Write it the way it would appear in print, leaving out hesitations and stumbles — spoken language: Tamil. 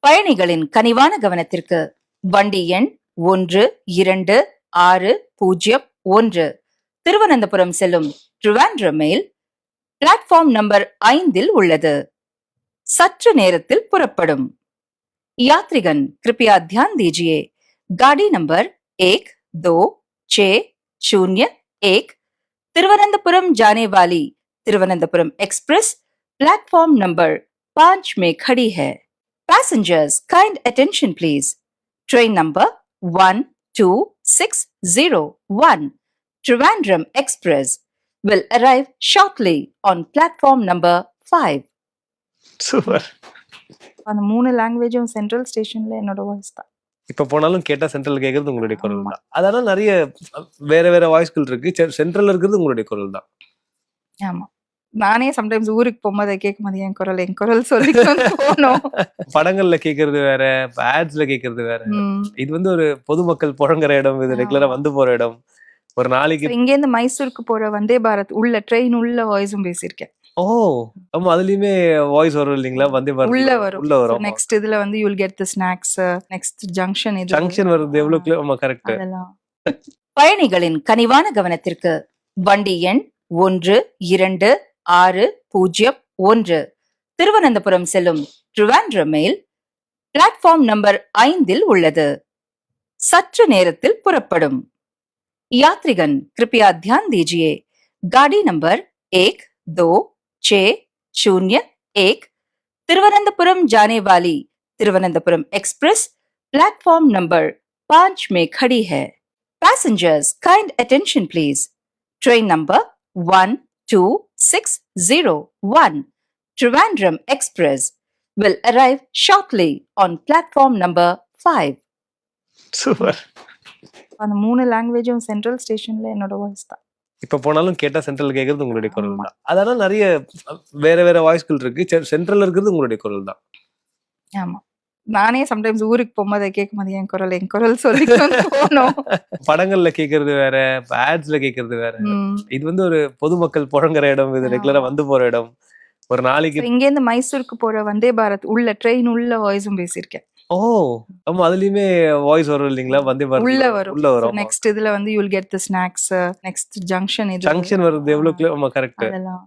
பயணிகளின் கனிவான கவனத்திற்கு வண்டி எண் 126001 திருவனந்தபுரம் செல்லும் ட்ரிவாண்ட்ரம் மெயில் பிளாட்ஃபார்ம் நம்பர் 5 உள்ளது. சற்று நேரத்தில் புறப்படும். यात्रीगण कृपया ध्यान दीजिए, गाड़ी नंबर 126001 तिरुवनंतपुरम जाने वाली तिरुवनंतपुरम एक्सप्रेस प्लेटफॉर्म नंबर 5 में खड़ी है. Passengers, kind attention please. Train number 12601 Trivandrum Express will arrive shortly on platform number 5. Super. அந்த 3 லாங்குவேஜும் சென்ட்ரல் ஸ்டேஷன்ல என்னோட வாய்ஸ் தான். இப்ப போனாலும் கேட்டா சென்ட்ரல் கேக்குறது உங்களுடைய குரல் தான். அதனால நிறைய வேற வேற வாய்ஸ்கள் இருக்கு. சென்ட்ரல்ல இருக்கிறது உங்களுடைய குரல் தான். ஆமா. நானே சம்டைம்ஸ் ஊருக்கு போகும்போது கேட்கும்போது என் குரல் சொல்லிக்கணும் போனோம். படங்கள்ல கேக்குறது வேற, ஆட்ஸ்ல கேக்குறது வேற. இது வந்து ஒரு பொதுமக்கள் புழங்குற இடம், இது ரெகுலரா வந்து போற இடம். ஒரு நாளைக்கு இங்க இருந்து மைசூருக்கு போற வந்தே பாரத் உள்ள ட்ரெயின் உள்ள வாய்ஸும் பேசியிருக்கேன். ஓ ஆமா, அதுலயுமே வாய்ஸ் வரும் இல்லீங்களா? வந்தே பாரத் உள்ள வரும். உள்ள வரும். நெக்ஸ்ட் இதுல வந்து you will get the snacks. Next junction இது. ஜங்ஷன் வருது எவ்வளவு? ஆமா கரெக்ட். அதெல்லாம். பயணிகளின் கனிவான கவனத்திற்கு வண்டி எண் 126001 திருவனந்தபுரம் செல்லும் ட்ரிவாண்ட்ரம் மெயில் பிளாட்ஃபார்ம் நம்பர் 5 உள்ளது. சற்று நேரத்தில் புறப்படும். यात्रीगण कृपया ध्यान दीजिए, गाड़ी नंबर 126001 तिरुवनंतपुरम जाने वाली तिरुवनंतपुरम एक्सप्रेस प्लेटफॉर्म नंबर 5 में खड़ी है. Passengers, kind attention please. Train number 12601 Trivandrum Express will arrive shortly on platform number 5. Super. அந்த 3 லாங்குவேஜும் சென்ட்ரல் ஸ்டேஷன்ல என்னோட வாய்ஸ் தான். இப்ப போனாலும் கேட்டா சென்ட்ரல் கேக்குறது உங்களுடைய குரல் தான். அதனால நிறைய வேற வேற வாய்ஸ்கள் இருக்கு. சென்ட்ரல்ல இருக்கிறது உங்களுடைய குரல் தான். ஆமா. நானே சம்டைம்ஸ் ஊருக்கு போகும்போது கேட்கும்போது என் குரல் சொல்லிக்கணும் போனோம். படங்கள்ல கேக்குறது வேற, ஆட்ஸ்ல கேக்குறது வேற. இது வந்து ஒரு பொதுமக்கள் புழங்குற இடம், இது ரெகுலரா வந்து போற இடம். ஒரு நாளைக்கு இங்க இருந்து மைசூருக்கு போற வந்தே பாரத் உள்ள ட்ரெயின் உள்ள வாய்ஸும் பேசியிருக்கேன். ஓ ஆமா, அதுலயுமே வாய்ஸ் வரும் இல்லீங்களா? வந்தே பாரத் உள்ள வரும். உள்ள வரும். நெக்ஸ்ட் இதுல வந்து you will get the snacks. Next junction இது. ஜங்ஷன் வருது எவ்வளவு? ஆமா கரெக்ட். அதெல்லாம்.